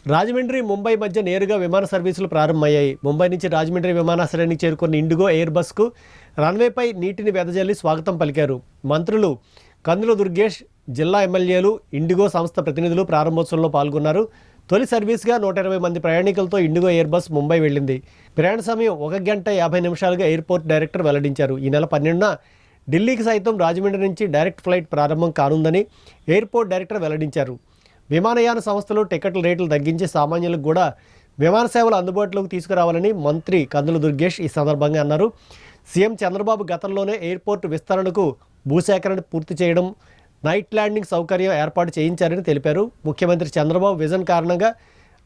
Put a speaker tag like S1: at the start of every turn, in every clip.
S1: రాజమండ్రి ముంబై మధ్య నేరుగా విమాన సర్వీసులు ప్రారంభమయ్యాయి. ముంబై నుంచి రాజమండ్రి విమానాశ్రయానికి చేరుకున్న ఇండిగో ఎయిర్ బస్కు రన్వేపై నీటిని వెదజల్లి స్వాగతం పలికారు. మంత్రులు కందుల దుర్గేష్, జిల్లా ఎమ్మెల్యేలు, ఇండిగో సంస్థ ప్రతినిధులు ప్రారంభోత్సవంలో పాల్గొన్నారు. తొలి సర్వీస్గా 120 మంది ప్రయాణికులతో ఇండిగో ఎయిర్ బస్ ముంబై వెళ్ళింది. ప్రయాణ సమయం 1 గంట 50 నిమిషాలుగా ఎయిర్పోర్ట్ డైరెక్టర్ వెల్లడించారు. ఈ నెల 12న ఢిల్లీకి సైతం రాజమండ్రి నుంచి డైరెక్ట్ ఫ్లైట్ ప్రారంభం కానుందని ఎయిర్పోర్ట్ డైరెక్టర్ వెల్లడించారు. విమానయాన సంస్థలు టికెట్ల రేట్లు తగ్గించి సామాన్యులకు కూడా విమాన సేవలు అందుబాటులోకి తీసుకురావాలని మంత్రి కందుల దుర్గేష్ ఈ సందర్భంగా అన్నారు. సీఎం చంద్రబాబు గతంలోనే ఎయిర్పోర్ట్ విస్తరణకు భూసేకరణ పూర్తి చేయడం, నైట్ ల్యాండింగ్ సౌకర్యం ఏర్పాటు చేయించారని తెలిపారు. ముఖ్యమంత్రి చంద్రబాబు విజన్ కారణంగా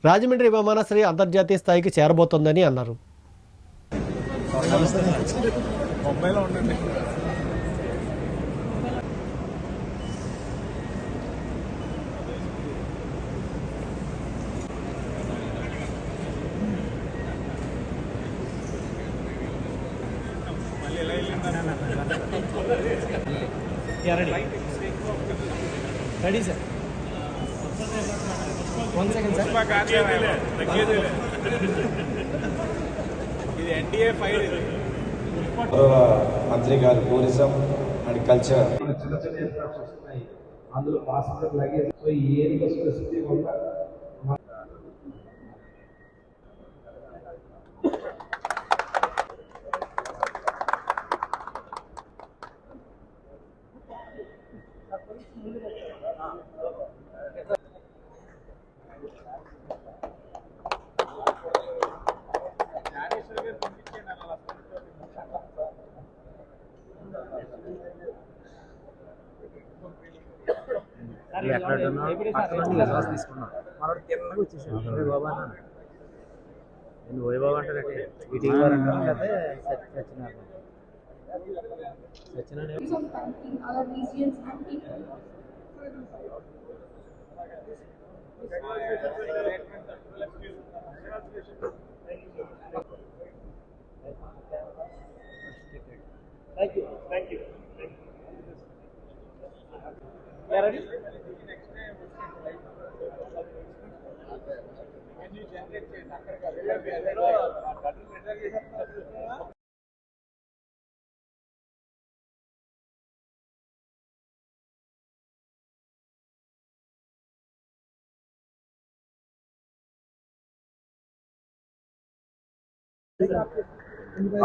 S1: రాజమండ్రి విమానాశ్రయం అంతర్జాతీయ స్థాయికి చేరబోతోందని అన్నారు. Ready sir, 1 second sir.
S2: ఇది ఎన్డీఏ ఫైల్. మంత్రి గారు టూరిజం అండ్ కల్చర్
S3: చిన్న చిన్న ఇన్స్ట్రక్షన్స్ వస్తున్నాయి. అందులో పాసెంజర్ లగేజ్ ఏది స్పెసిఫిక్ ఉందా తీసుకున్నా మనోడు కిందకి వచ్చేసాడు. బాబా నేను ఓయ్ బాబా అంటే ఈటీవీ వారు అంటారు కదా,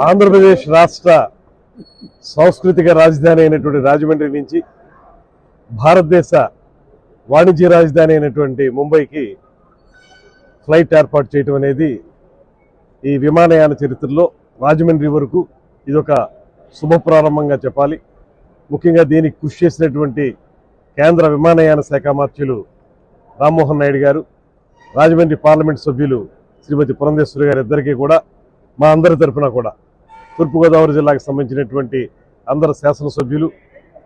S4: ఆంధ్రప్రదేశ్ రాష్ట్ర సాంస్కృతిక రాజధాని అయినటువంటి రాజమండ్రి నుంచి భారతదేశ వాణిజ్య రాజధాని అయినటువంటి ముంబైకి ఫ్లైట్ ఏర్పాటు చేయడం అనేది ఈ విమానయాన చరిత్రలో రాజమండ్రి వరకు ఇదొక శుభప్రారంభంగా చెప్పాలి. ముఖ్యంగా దీనికి కృషి చేసినటువంటి కేంద్ర విమానయాన శాఖ మంత్రులు రామ్మోహన్ నాయుడు గారు, రాజమండ్రి పార్లమెంట్ సభ్యులు శ్రీమతి పురంధేశ్వరి గారు ఇద్దరికీ కూడా మా అందరి తరఫున కూడా, తూర్పుగోదావరి జిల్లాకు సంబంధించినటువంటి అందరు శాసనసభ్యులు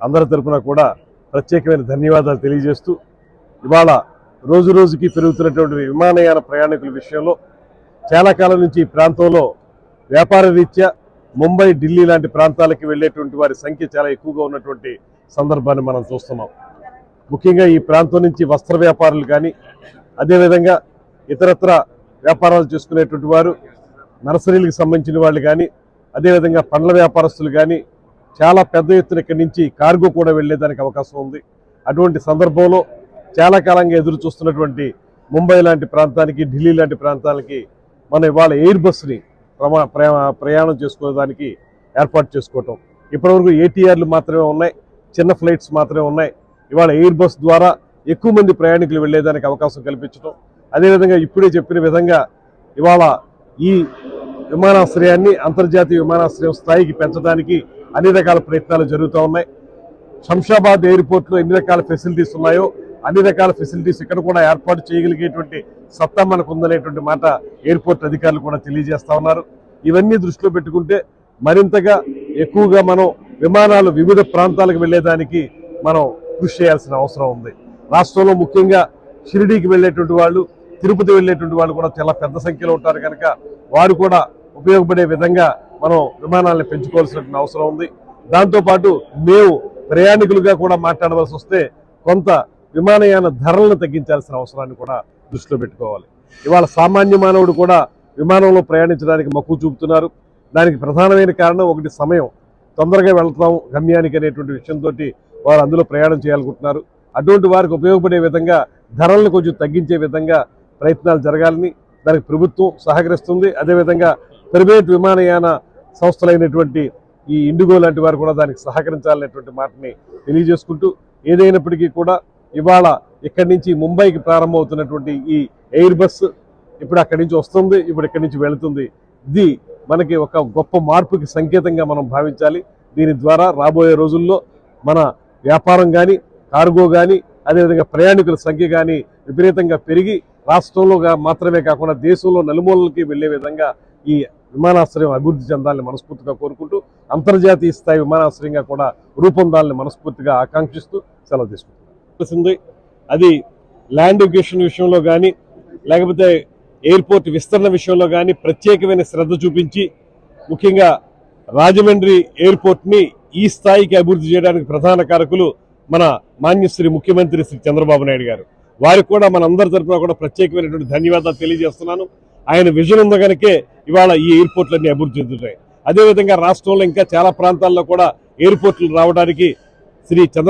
S4: అందరి తరఫున కూడా ప్రత్యేకమైన ధన్యవాదాలు తెలియజేస్తూ, ఇవాళ రోజు రోజుకి పెరుగుతున్నటువంటి విమానయాన ప్రయాణికుల విషయంలో చాలా కాలం నుంచి ఈ ప్రాంతంలో వ్యాపార రీత్యా ముంబై, ఢిల్లీ లాంటి ప్రాంతాలకి వెళ్ళేటువంటి వారి సంఖ్య చాలా ఎక్కువగా ఉన్నటువంటి సందర్భాన్ని మనం చూస్తున్నాం. ముఖ్యంగా ఈ ప్రాంతం నుంచి వస్త్ర వ్యాపారులు కానీ, అదేవిధంగా ఇతరత్ర వ్యాపారాలు చేసుకునేటువంటి వారు, నర్సరీలకు సంబంధించిన వాళ్ళు కానీ, అదేవిధంగా పండ్ల వ్యాపారస్తులు కానీ చాలా పెద్ద ఎత్తున ఇక్కడి నుంచి కార్గో కూడా వెళ్ళేదానికి అవకాశం ఉంది. అటువంటి సందర్భంలో చాలా కాలంగా ఎదురు చూస్తున్నటువంటి ముంబై లాంటి ప్రాంతానికి, ఢిల్లీ లాంటి ప్రాంతాలకి మనం ఇవాళ ఎయిర్ బస్ని ప్రయాణం చేసుకోవడానికి ఏర్పాటు చేసుకోవటం. ఇప్పటివరకు ఏటీఆర్లు మాత్రమే ఉన్నాయి, చిన్న ఫ్లైట్స్ మాత్రమే ఉన్నాయి. ఇవాళ ఎయిర్ బస్ ద్వారా ఎక్కువ మంది ప్రయాణికులు వెళ్ళేదానికి అవకాశం కల్పించడం, అదేవిధంగా ఇప్పుడే చెప్పిన విధంగా ఇవాళ ఈ విమానాశ్రయాన్ని అంతర్జాతీయ విమానాశ్రయం స్థాయికి పెంచడానికి అన్ని రకాల ప్రయత్నాలు జరుగుతూ ఉన్నాయి. శంషాబాద్ ఎయిర్పోర్ట్లో ఎన్ని రకాల ఫెసిలిటీస్ ఉన్నాయో అన్ని రకాల ఫెసిలిటీస్ ఇక్కడ కూడా ఏర్పాటు చేయగలిగేటువంటి సత్తా మనకు ఉందనేటువంటి మాట ఎయిర్పోర్ట్ అధికారులు కూడా తెలియజేస్తా ఉన్నారు. ఇవన్నీ దృష్టిలో పెట్టుకుంటే మరింతగా ఎక్కువగా మనం విమానాలు వివిధ ప్రాంతాలకు వెళ్ళేదానికి మనం కృషి చేయాల్సిన అవసరం ఉంది. రాష్ట్రంలో ముఖ్యంగా షిరిడీకి వెళ్ళేటువంటి వాళ్ళు, తిరుపతి వెళ్ళేటువంటి వాళ్ళు కూడా చాలా పెద్ద సంఖ్యలో ఉంటారు కనుక వారు కూడా ఉపయోగపడే విధంగా మనం విమానాలను పెంచుకోవాల్సిన అవసరం ఉంది. దాంతోపాటు మేము ప్రయాణికులుగా కూడా మాట్లాడవలసి వస్తే కొంత విమానయాన ధరలను తగ్గించాల్సిన అవసరాన్ని కూడా దృష్టిలో పెట్టుకోవాలి. ఇవాళ సామాన్య మానవుడు కూడా విమానంలో ప్రయాణించడానికి మక్కువ చూపుతున్నారు. దానికి ప్రధానమైన కారణం ఒకటి సమయం, తొందరగా వెళ్తాం గమ్యానికి అనేటువంటి విషయంతో వారు అందులో ప్రయాణం చేయాలనుకుంటున్నారు. అటువంటి వారికి ఉపయోగపడే విధంగా ధరలను కొంచెం తగ్గించే విధంగా ప్రయత్నాలు జరగాలని దానికి ప్రభుత్వం సహకరిస్తుంది. అదేవిధంగా ప్రైవేట్ విమానయాన సంస్థలైనటువంటి ఈ ఇండిగో లాంటి వారు కూడా దానికి సహకరించాలనేటువంటి మాటని తెలియజేసుకుంటూ, ఏదైనప్పటికీ కూడా ఇవాళ ఇక్కడి నుంచి ముంబైకి ప్రారంభమవుతున్నటువంటి ఈ ఎయిర్ బస్ ఇప్పుడు అక్కడి నుంచి వస్తుంది, ఇప్పుడు ఇక్కడి నుంచి వెళుతుంది. ఇది మనకి ఒక గొప్ప మార్పుకి సంకేతంగా మనం భావించాలి. దీని ద్వారా రాబోయే రోజుల్లో మన వ్యాపారం కానీ, కార్గో కానీ, అదేవిధంగా ప్రయాణికుల సంఖ్య కానీ విపరీతంగా పెరిగి రాష్ట్రంలో మాత్రమే కాకుండా దేశంలో నలుమూలలకి వెళ్లే విధంగా ఈ విమానాశ్రయం అభివృద్ధి చెందాలని మనస్ఫూర్తిగా కోరుకుంటూ, అంతర్జాతీయ స్థాయి విమానాశ్రయంగా కూడా రూపొందాలని మనస్ఫూర్తిగా ఆకాంక్షిస్తూ సెలవు తీసుకుంటున్నాం. అది ల్యాండ్ ఎడ్యుకేషన్ విషయంలో కానీ, లేకపోతే ఎయిర్పోర్ట్ విస్తరణ విషయంలో కానీ ప్రత్యేకమైన శ్రద్ధ చూపించి, ముఖ్యంగా రాజమండ్రి ఎయిర్పోర్ట్ని ఈ స్థాయికి అభివృద్ధి చేయడానికి ప్రధాన కారకులు మన మాన్యశ్రీ ముఖ్యమంత్రి శ్రీ చంద్రబాబు నాయుడు గారు. వారికి కూడా మన అందరి తరఫున కూడా ప్రత్యేకమైనటువంటి ధన్యవాదాలు తెలియజేస్తున్నాను. ఆయన విజన్ ఉన్న కనుకే ఇవాళ ఈ ఎయిర్పోర్ట్లన్నీ అభివృద్ధి చెందుతాయి. అదేవిధంగా రాష్ట్రంలో ఇంకా చాలా ప్రాంతాల్లో కూడా ఎయిర్పోర్ట్లు రావడానికి శ్రీ చంద్ర